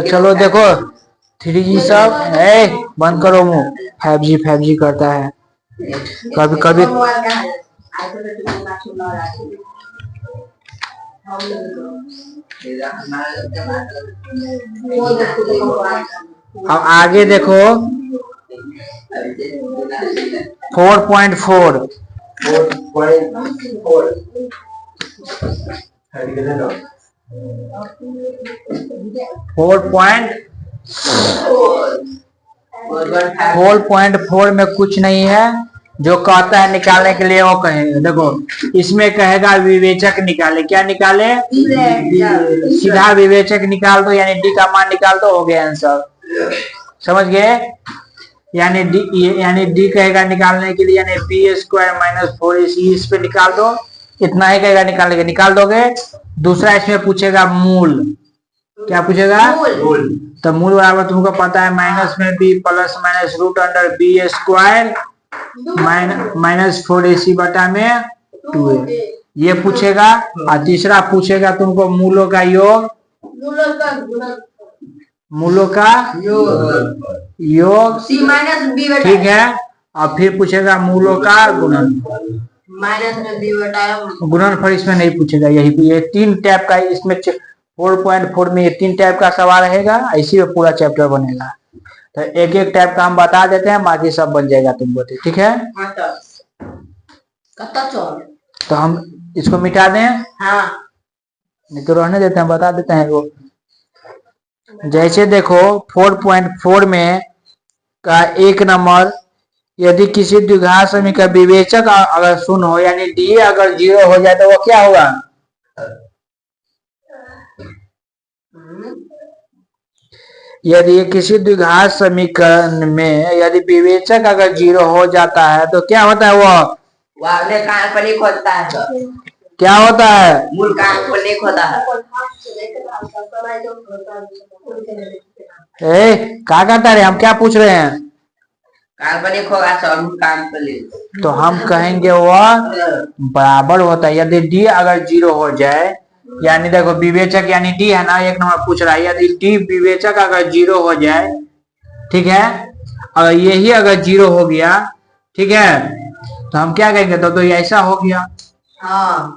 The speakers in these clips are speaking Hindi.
चलो देखो 3G सब है, बंद करो मुंह। 5G करता है कभी कभी। अब आगे देखो 4.4 4.4 में कुछ नहीं है, जो कहता है निकालने के लिए वो कहेगा। देखो इसमें कहेगा विवेचक निकाले, क्या निकाले? सीधा विवेचक निकाल दो, यानी डी का मान निकाल दो, हो गया आंसर। समझ गए? यानी डी कहेगा निकालने के लिए, यानी b² - 4ac इस पे निकाल दो, इतना ही कहेगा निकालने के, निकाल दोगे। दूसरा इसमें पूछेगा मूल, क्या पूछेगा? तो मूल बराबर तुमको पता है माइनस में b plus minus root under b² minus 4ac बटा में 2a, ये पूछेगा। और तीसरा पूछेगा तुमको मूलों का योग, मूलों का योग c माइनस b बटा, ठीक है। और फिर पूछेगा मूलों का गुणन, माइनस में b बटा गुणनफल इसमें नहीं पूछेगा। यही ये 3 टाइप का इसमें 4.4 में ये 3 टाइप का सवाल रहेगा, इसी में पूरा चैप्टर बनेगा। तो एक एक टाइप का हम बता देते हैं, बाकी सब बन जाएगा तुमको, ठीक है? तो हम इसको मिटा दें? हाँ। नहीं तो रहने देते हैं, बता देते हैं वो। जैसे देखो 4.4 में का 1 नंबर, यदि किसी द्विघात समीकरण का विवेचक अगर शून्य हो, यानी डी अगर 0 हो जाए, तो वो क्या होगा? यदि किसी द्विघात समीकरण में यदि विवेचक अगर 0 हो जाता है तो क्या होता है? वो काल्पनिक होता है। क्या होता है? मूल काल्पनिक होता है। क्या करता है? हम क्या पूछ रहे हैं? काल्पनिक होगा काल्पनिक, तो हम कहेंगे वह बराबर होता है। यदि डी अगर 0 हो जाए, यानी देखो विवेचक यानी डी है ना, 1 नंबर पूछ रहा है, यदि डी विवेचक अगर 0 हो जाए, ठीक है, अगर यही अगर 0 हो गया, ठीक है, तो हम क्या कहेंगे? तो ये ऐसा हो गया। हाँ।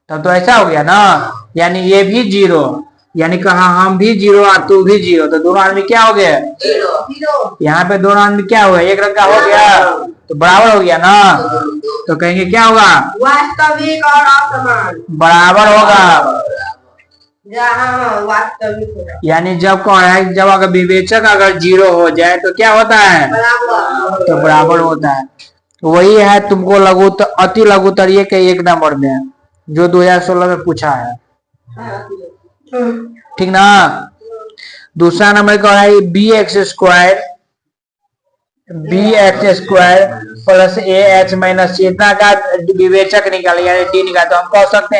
तब तो ऐसा हो गया ना, यानी ये भी 0, यानी कहा हम भी 0 और तू भी 0, तो दोनों आदमी क्या हो गए? 0। यहाँ पे दोनों आदमी क्या हुआ? एक रंग का हो गया, तो बराबर हो गया ना। तो कहेंगे क्या होगा? वास्तविक और असमान बराबर होगा। वास्तविक होगा, यानी जब कौन है, जब अगर विवेचक अगर 0 हो जाए तो क्या होता है? बराबर। तो बराबर होता है। वही है तुमको लघु अति लघुत्तरीय के 1 नंबर में, जो 2016 में पूछा है, ठीक ना। दूसरा नंबर का है bx² प्लस ah माइनस इतना का विवेचक निकाले, यानी डी निकाले, तो हम कह सकते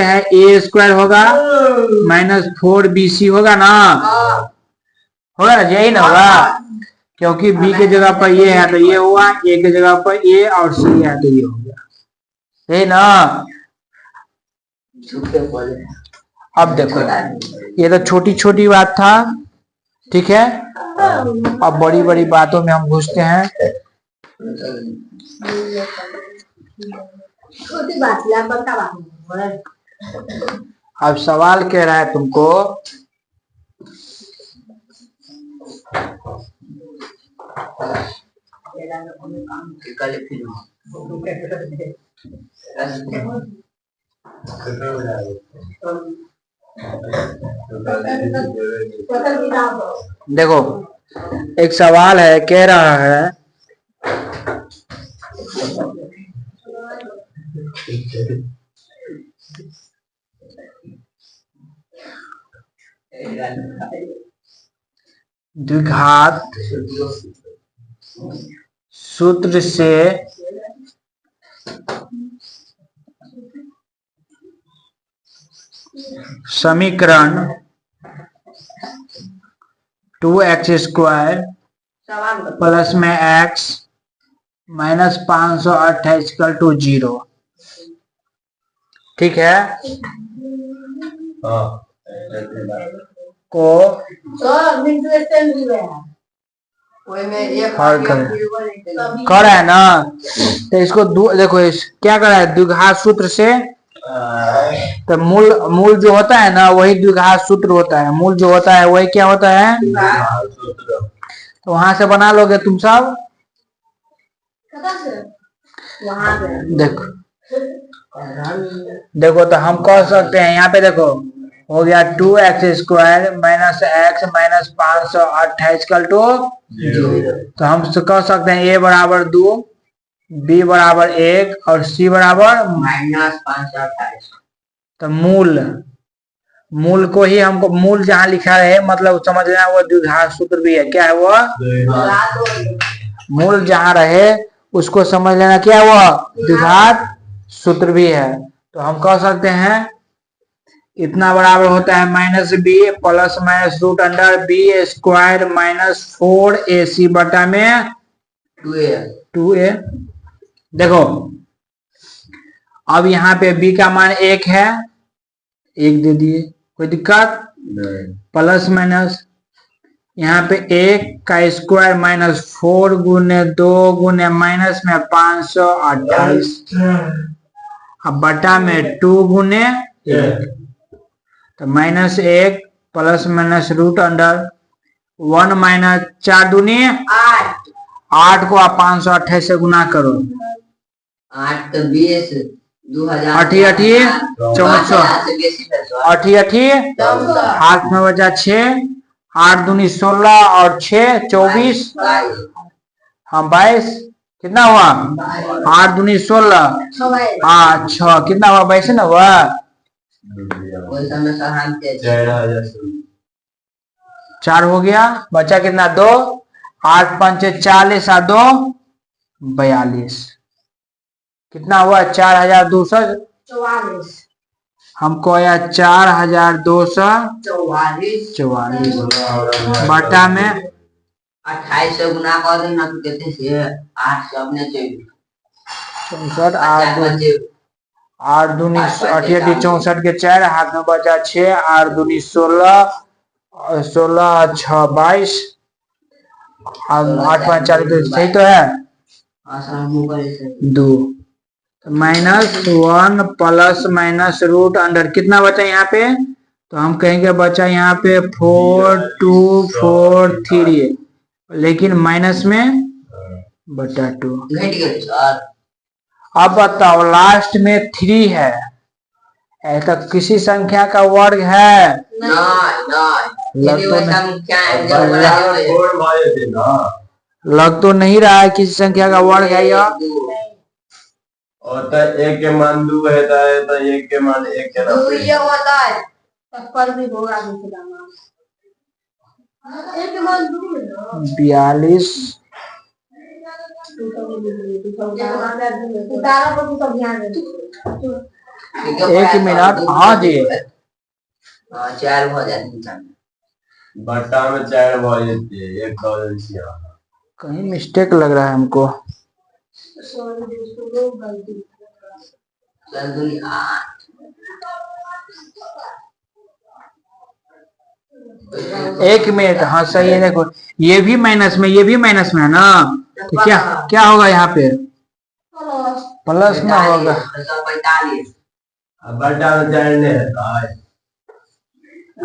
हैं a² होगा माइनस 4bc होगा ना, होगा ना, यही ना होगा, क्योंकि b के जगह पर ये है तो ये हुआ, a के जगह पर a और c है तो ये हो गया, यही ना। अब देखो ये तो छोटी छोटी बात था, ठीक है। अब बड़ी बड़ी बातों में हम घुसते हैं। छोटी बात बड़का बात। अब सवाल कह रहा है तुमको देखो एक सवाल है, कह रहा है द्विघात सूत्र से समीकरण 2x² प्लस में x माइनस 528 = 0, ठीक है। को सब मिनटू एक्सटेंड हुए हैं कोई में एक हर कर है ना, तो इसको देखो क्या कर रहा है द्विघात सूत्र से, तो मूल मूल जो होता है ना वही द्विघात सूत्र होता है, मूल जो होता है वही क्या होता है, तो वहां से बना लोगे तुम सब। देखो देखो तो हम कह सकते हैं यहाँ पे देखो हो गया 2x² माइनस x माइनस 528 कल टू, तो हम कह सकते हैं a बराबर 2, b बराबर 1 और c बराबर -528। तो मूल को ही हमको मूल जहाँ लिखा है मतलब समझ लेना वो द्विघात सूत्र भी है, क्या है वो मूल जहाँ रहे उसको समझ लेना क्या है वो द्विघात सूत्र भी है। तो हम कह सकते हैं इतना बराबर होता है -b plus minus root under b² minus 4ac बटा में 2a। देखो अब यहाँ पे b का मान 1 है, 1 दे दिए, कोई दिक्कत प्लस माइनस यहाँ पे 1 का स्क्वायर माइनस 4 गुने 2 गुने माइनस में 528 अब बटा में 2 गुने 1, तो -1 plus minus root under 1 minus 4 दूनी 8 को आप 528 से गुना करो, 8 तो 20 2000 हाथ में बचा 6, 8 दूनी 16 और 6 24 हाँ 22, कितना हुआ 8 दूनी 16 हाँ 6 कितना हुआ 22 ना हुआ, 4 हो गया, बचा कितना 2, 8 5 40 और 2 42, कितना हुआ 4244, हमको आया 4244 बटा में 28 से गुना कर देना तो कहते से 8 से अपने 64 8 दूनी 88 64 के 4 हाथ में बचा 6 8 दूनी 16 16 6 22 8 5 40 सही तो है 2 -1 प्लस माइनस रूट अंडर कितना बचा यहाँ पे, तो हम कहेंगे बचा यहाँ पे 4243 लेकिन माइनस में बटा 2। अब बताओ लास्ट में 3 है, ऐसा किसी संख्या का वर्ग है लग तो नहीं रहा है किसी संख्या का वर्ग है यह, और तो एक के मान 2 रहता है तो एक के मान 1 के नाम ये होता है पर भी होगा एक के मान 42 1 मिनट हाँ जी 4 हो जाते बट्टा में 4 हो जाती है 1 कहीं मिस्टेक लग रहा है हमको, एक मिनट हाँ सही है। देखो ये भी माइनस में है ना, तो क्या क्या होगा यहाँ पे प्लस में होगा, 45 बट्टा में 4 नहीं रहता है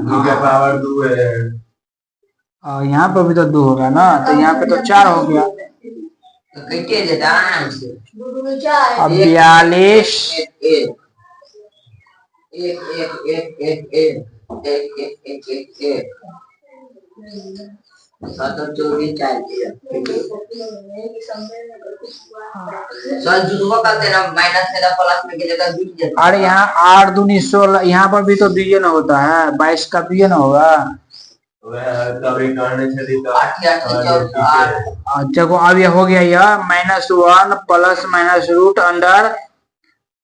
2 के पावर 2 है और यहाँ पे भी तो 2 होगा ना, तो यहाँ पे तो 4 हो गया, अब 42 अरे यहाँ 8 दूनी 16 यहाँ पर भी तो द्विय न होता है 22 का द्विय न होगा, कभी करने चली तो अच्छा को अब ये हो गया यह -1 प्लस माइनस रूट अंडर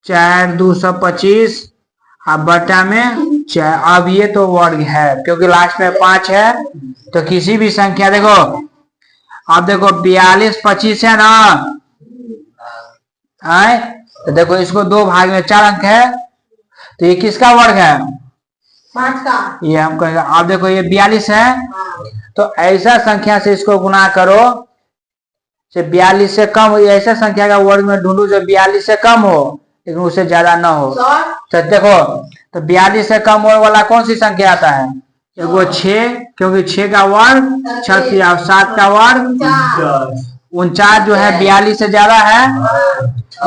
4 225 अब बटा में 4। अब ये तो वर्ग है क्योंकि लास्ट में 5 है, तो किसी भी संख्या देखो अब देखो 42 25 है ना है, तो देखो इसको 2 भाग में 4 अंक है, तो ये किसका वर्ग है पाँच का। ये हम कहेंगे। आप देखो ये 42 है, हाँ। तो ऐसा संख्या से इसको गुना करो से 42 से कम हो। ऐसा संख्या का वर्ग में ढूंढो जो 42 से कम हो लेकिन उससे ज्यादा ना हो। तो देखो, तो 42 से कम वर्ग वाला कौन सी संख्या आता है? एगो 6, क्योंकि 6 का वर्ग 36 और 7 का वर्ग 49 जो है 42 से ज्यादा है,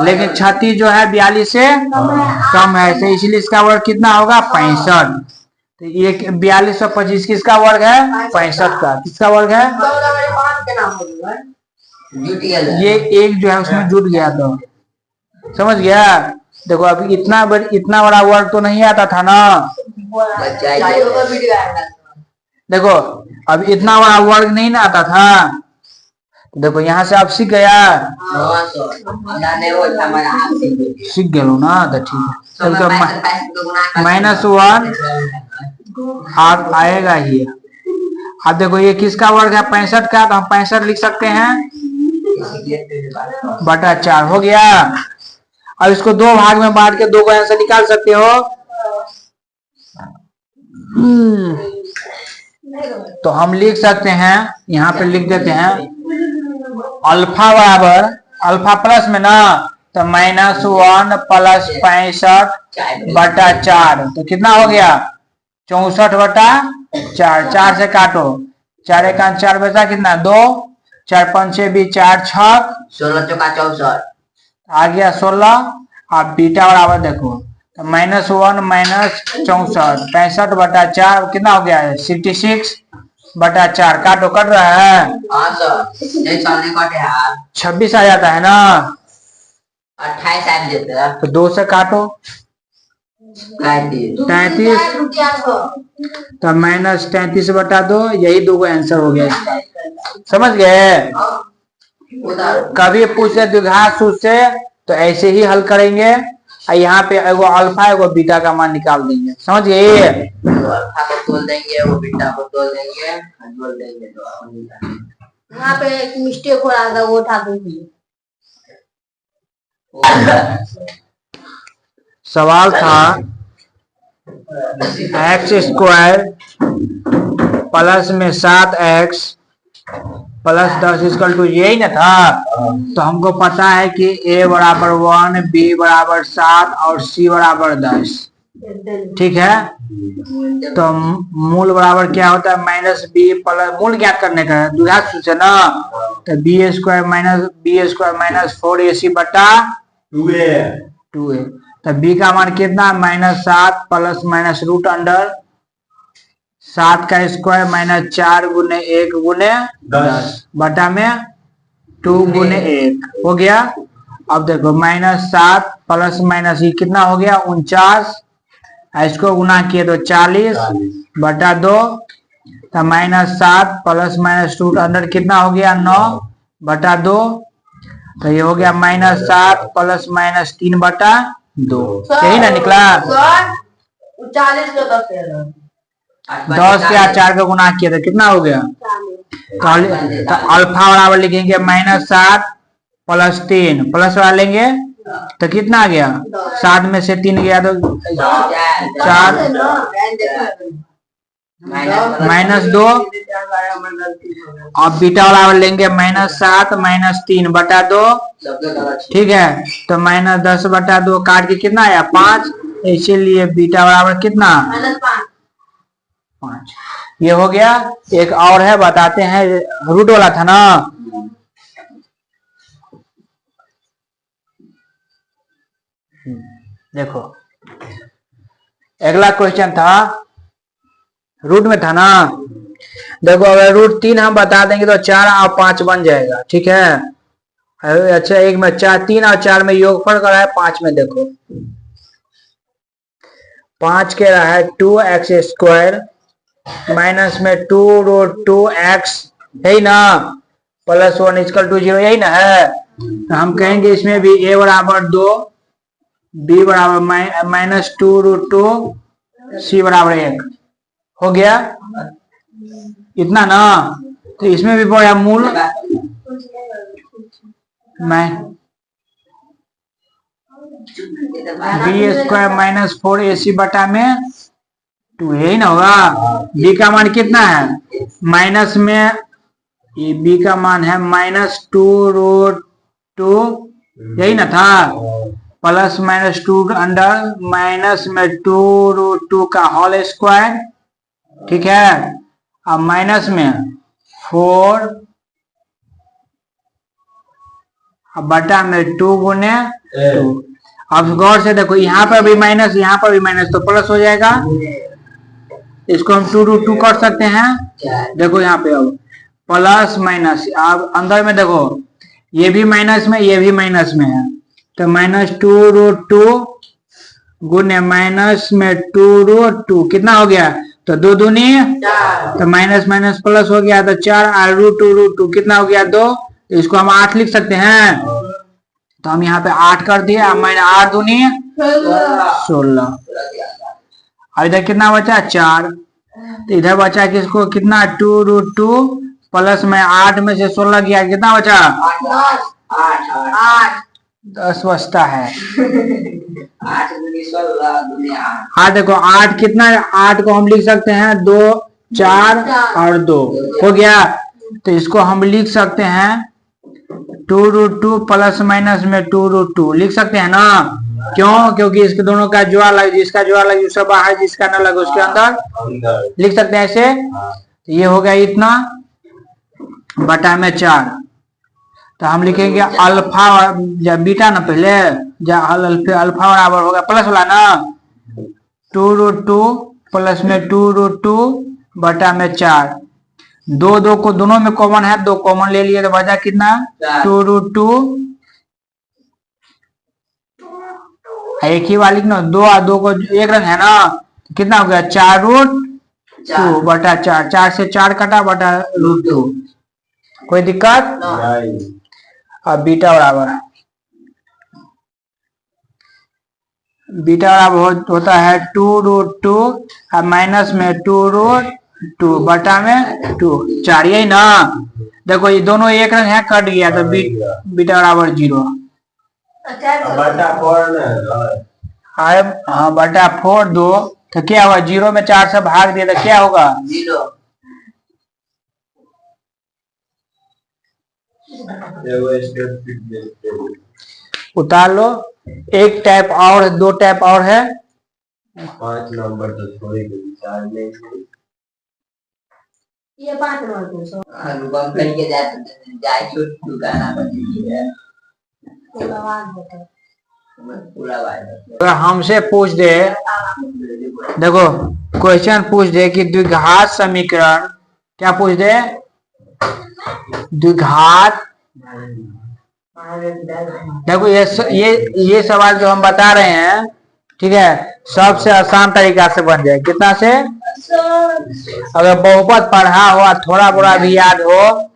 लेकिन 36 जो है 42 से कम है, तो इसलिए इसका वर्ग कितना होगा? 65। तो ये 42 और 25 किसका वर्ग है? 65 का। किसका वर्ग है? ये एक जो है उसमें जुट गया, तो समझ गया। देखो अभी इतना बड़ा वर्ग तो नहीं आता था ना। देखो अब इतना बड़ा वर्ग नहीं ना आता था। देखो यहाँ से आप सीख गया, सीख गए ना, तो ठीक है। -1 आप आएगा ही। अब देखो ये किसका वर्ग है? 65 का, तो हम 65 लिख सकते हैं बटा 4 हो गया। अब इसको दो भाग में बांट के दो को आंसर निकाल सकते हो। तो हम लिख सकते हैं, यहाँ पे लिख देते हैं अल्फा बराबर, अल्फा प्लस में ना, तो -1 प्लस 65 बटा 4, तो कितना हो गया? 64 बटा 4। 4 से काटो, 4 1 4 बचा कितना? 2, 4 5 6 भी 4 6 16 चौका 64 आ गया 16। आप बीटा बराबर देखो, तो -1 -64 65 बटा 4 कितना हो गया है? 66 बटा 4। काटो, कट रहा है? हाँ सर, नहीं सामने काटे यार। 26 आ जाता है ना, 28 आ देते हैं। तो 2 से काटो, 33 तो -33 बटा 2, यही दो को आंसर हो गया। समझ गए? कभी पूछे द्विघात सूत्र से तो ऐसे ही हल करेंगे, और यहाँ पे एगो अल्फा एगो बीटा का मान निकाल देंगे। समझ गए? अल्फा को तोल देंगे, वो बीटा को तोल देंगे, जोड़ देंगे तो यहाँ पे एक मिस्टेक हो रहा था, वो उठा दूंगी। सवाल था x² प्लस में 7x प्लस 10 इक्वल टू, यही ना था। तो हमको पता है कि a बराबर 1, b बराबर 7 और c बराबर 10। ठीक है, तो मूल बराबर क्या होता है? -b प्लस, मूल ज्ञात करने का है द्विघात सूत्र से ना, तो b² माइनस 4ac बटा 2a। तो b का मान कितना? -7 प्लस माइनस रूट अंडर 7 का स्क्वायर माइनस 4 गुने 1 गुने 10 बटा में 2 गुने 1 हो गया। अब देखो -7 प्लस माइनस ये कितना हो गया? 49, इसको गुना किए तो 40 बटा 2, तो -7 प्लस माइनस रूट अंडर कितना हो गया? 9 बटा 2, तो ये हो गया -7 प्लस माइनस 3 बटा 2। यही ना निकला? 40 का 10 के 4 का गुना किया तो कितना हो गया? तो अल्फा बराबर लिखेंगे -7 प्लस 3, प्लस वाला लेंगे तो कितना आ गया? 7 में से 3 गया तो 4 -2। अब बीटा बराबर लेंगे -7 - 3 बटा 2। ठीक है, तो -10 बटा 2 काट के कितना आया? 5। इसीलिए बीटा बराबर कितना? 5। ये हो गया। एक और है, बताते हैं, रूट वाला था ना। देखो अगला क्वेश्चन था, रूट में था ना। देखो अगर रूट 3 हम बता देंगे तो 4 और 5 बन जाएगा। ठीक है, अच्छा, एक में 4, 3 और 4 में योगफल कर रहा है। 5 में देखो 5 कह रहा है 2x² माइनस में 2√2x है ना, प्लस 1 इक्वल टू 0, यही ना है। तो हम कहेंगे इसमें भी a बराबर 2, b बराबर -2√2, c बराबर 1 हो गया। इतना ना, तो इसमें भी बड़ा मूल b² - 4ac बटा में 2 यही ना होगा। b का मान कितना है, माइनस में ये b का मान है -2√2, यही ना था, प्लस -2 अंडर माइनस में 2√2 का होल स्क्वायर, ठीक है। अब माइनस में 4 अब बटा में 2 गुने 2। अब गौर से देखो, यहाँ पर भी माइनस यहाँ पर भी माइनस, तो प्लस हो जाएगा। इसको हम 2√2 कर सकते हैं। देखो यहाँ पे अब प्लस माइनस, अब अंदर में देखो ये भी माइनस में ये भी माइनस में है, तो -2√2 गुने माइनस में 2√2 कितना हो गया, तो 2 दूनी, तो माइनस माइनस प्लस हो गया, तो 4 और √2 कितना हो गया 2, तो इसको हम 8 लिख सकते हैं। तो हम यहाँ पे 8 कर दिए, अब मैंने 8 दूनी 16। अब इधर कितना बचा 4, तो इधर बचा किसको कितना 2√2 प्लस में 8 में से 16 गया, कितना बचा 10 बचता है। 8 दूनी 16 दूनी 8। हाँ देखो 8 कितना है, 8 को हम लिख सकते हैं 2 4 और 2 हो गया, तो इसको हम लिख सकते हैं 2√2 प्लस माइनस में 2√2 लिख सकते हैं ना। क्यों, क्योंकि इसके दोनों का जो अलग, जिसका जो अलग उसका बाहर, जिसका न लगे उसके अंदर लिख सकते हैं ऐसे। तो ये हो गया इतना बटा में 4, तो हम लिखेंगे अल्फा या बीटा ना पहले, अल्फा बराबर होगा प्लस वाला ना 2√2 प्लस में 2√2 बटा में 4। 2 को दोनों में कॉमन है, 2 कॉमन ले लिए तो बचा कितना 2√2, एक ही वाली ना 2 और 2 को एक रंग है ना, कितना हो गया 4√2 बटा 4, 4 से 4 कटा बटा √2। कोई दिक्कत। अब बीटा बराबर होता है 2√2 और माइनस में 2√2 बटा में 2, 4 यही ना। देखो ये दोनों एक रंग है, कट गया, तो बीटा बराबर 0। बटा 4 ना, हाँ बटा 4 2, तो क्या हुआ 0 में 4 से भाग दिया तो क्या होगा 0। उतार लो। एक टाइप और, 2 टाइप और है। 5 नंबर तो थोड़ी विचार नहीं है। ये 5 नंबर अनुपम करके जाए दुकान आ बनी है पूरा अगर हमसे पूछ दे, देखो क्वेश्चन पूछ दे कि द्विघात समीकरण, क्या पूछ दे द्विघात, देखो ये सवाल जो हम बता रहे हैं, ठीक है, सबसे आसान तरीका से बन जाए। कितना से, अगर बहुपद पढ़ा हो थोड़ा बड़ा भी याद हो,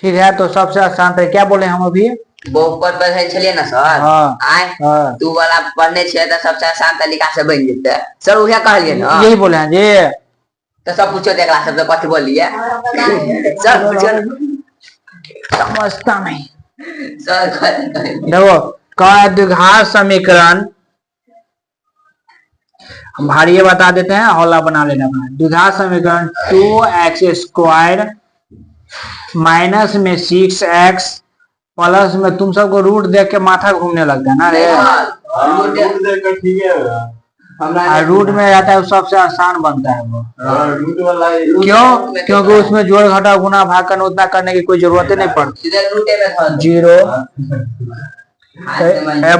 ठीक है, तो सबसे आसान तरीका क्या बोले हम अभी बहुपद पढ़े छलिए ना सर। हाँ, आए हाँ। तू वाला पढ़ने छे तो सबसे आसान तरीका से बन जेते सर, उहे कहलिए ना, यही बोले हैं जी। तो सब पूछो देखला सब तो कथि बोलिए सर, पूछो समझता नहीं सर। देखो का द्विघात समीकरण, हम भारी बता देते हैं, हौला बना लेना अपना। द्विघात समीकरण 2x² माइनस में 6x प्लस में, तुम सबको रूट देख के माथा घूमने लगता है ना रे, ठीक है, रूट में रहता है सबसे आसान बनता है वो। रूट वाला क्यों, क्योंकि उसमें जोड़ घटा गुना भाग करना उतना करने की कोई जरूरत ही नहीं पड़ती। सीधे रूटे में था 0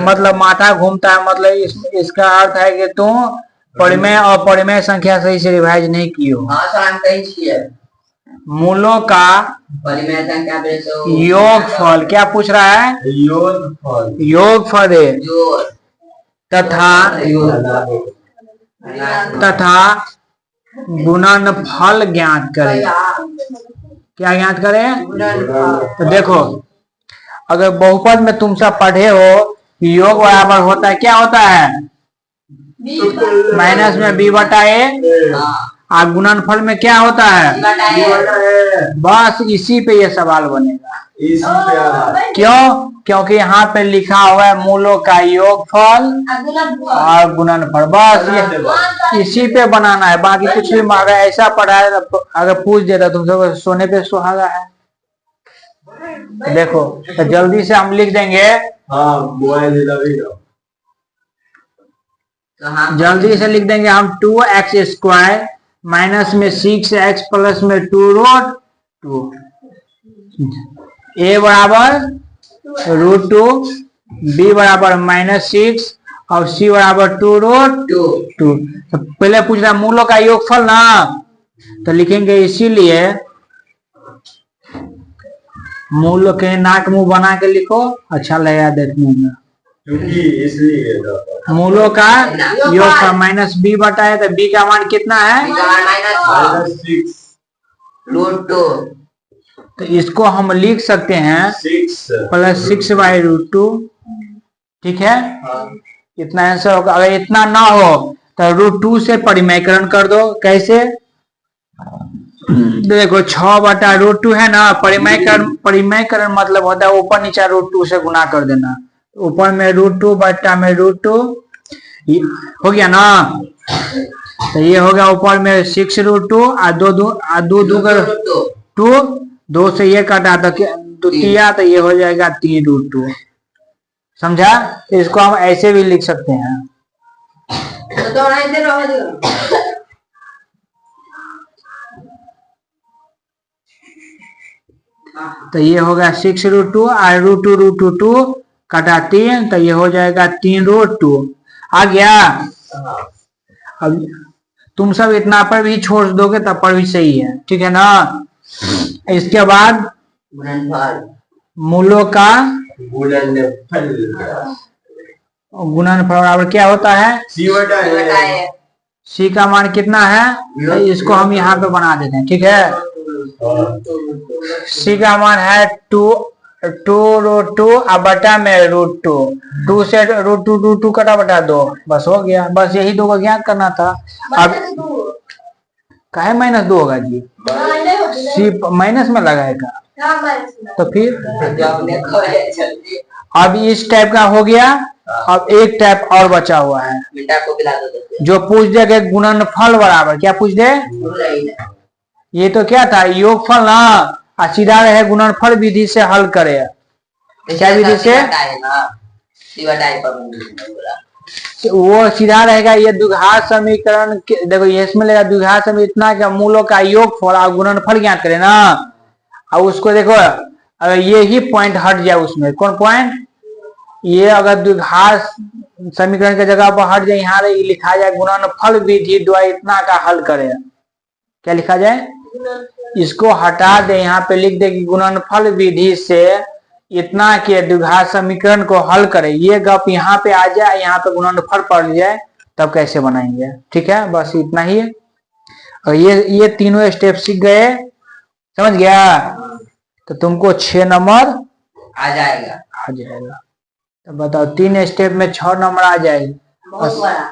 मतलब माथा घूमता है, मतलब इसका अर्थ है कि तुम परिमेय और परिमेय संख्या सही से रिवाइज नहीं की हो। हाँ सर, हम कहीं छिए मूलों का परिमेय संख्या पे तो योगफल, क्या पूछ रहा है योगफल जोड़ तथा गुणनफल ज्ञात करें। क्या ज्ञात करें, तो देखो अगर बहुपद में तुम सब पढ़े हो, योग बराबर होता है, क्या होता है माइनस में b बटा a, और गुणनफल में क्या होता है? सी बटा ए बस इसी पे ये सवाल बनेगा। इसी पे आधार। क्यों? क्योंकि यहाँ पे लिखा हुआ है मूलों का योगफल और गुणनफल, बस ये इसी पे बनाना है, बाकी कुछ भी अगर ऐसा पढ़ा है अगर पूछ देता तुम सब सोने पे सुहागा है। देखो तो जल्दी से हम लिख देंगे, हाँ मोबाइल लगी ना। जल्दी से लिख देंगे हम 2x² माइनस में 6x प्लस में 2√2 a बराबर √2 b बराबर -6 और c बराबर 2√2। तो पहले पूछ रहा मूलों का योगफल ना, तो लिखेंगे इसीलिए मूल के नाक मुंह बना के लिखो, अच्छा लगेगा देखने में। क्योंकि इसलिए तो मूलों का योगफल माइनस b बटा है, तो b का मान कितना है? -6 √2 तो इसको हम लिख सकते हैं 6 +6/√2। ठीक है, इतना आंसर होगा। अगर इतना ना हो तो √2 से परिमेयकरण कर दो। कैसे? देखो 6/√2 है ना, परिमेयकरण मतलब होता है ऊपर नीचे √2 से गुना कर देना। ऊपर में √2 बट्टा में √2 हो गया ना, तो ये हो गया ऊपर में 6√2 और दो से ये काटा तो द्वितीय, तो ये हो जाएगा 3√2। समझा? इसको हम ऐसे भी लिख सकते हैं। तो ये होगा 6√2 और √2 काटा 3, तो ये हो जाएगा 3√2। आ गया? अब तुम सब इतना पर भी छोड़ दोगे तब पर भी सही है, ठीक है ना। इसके बाद मूलों का गुणनफल बराबर क्या होता है? सी बटा ए c का मान कितना है? इसको हम यहाँ पे बना देते हैं, ठीक है। c का मान है 2√2 और बटा में √2। 2 से √2 कटा बटा 2, बस हो गया। बस यही दो का ज्ञात करना था। अब काहे -2 होगा जी? c माइनस में लगाएगा तो फिर अब इस टाइप का हो गया। अब एक टाइप और बचा हुआ है जो पूछ दे गुणनफल बराबर क्या पूछ दे? ये तो क्या था? योगफल ना, और सीधा रहे गुणनफल विधि से हल करे। क्या विधि से? वो सीधा रहेगा। ये द्विघात समीकरण देखो, ये इसमें लेगा द्विघात समीकरण इतना क्या मूलों का योगफल और गुणनफल ज्ञात करे ना। और उसको देखो, अगर ये ही पॉइंट हट जाए उसमें, कौन पॉइंट? ये अगर द्विघात समीकरण की जगह पर हट जाए, यहाँ लिखा जाए गुणनफल विधि द्वारा इतना का हल करे। क्या लिखा जाए? इसको हटा दे, यहाँ पे लिख दे कि गुणनफल विधि से इतना के द्विघात समीकरण को हल करे। ये गप यहाँ पे आ जाए, यहाँ पे गुणनफल पड़ जाए, तब कैसे बनाएंगे? ठीक है, बस इतना ही है। और ये तीनों स्टेप सीख गए, समझ गया? तो तुमको 6 नंबर आ जाएगा। तो बताओ 3 स्टेप में 6 नंबर आ जाएगी। बहुत बड़ा।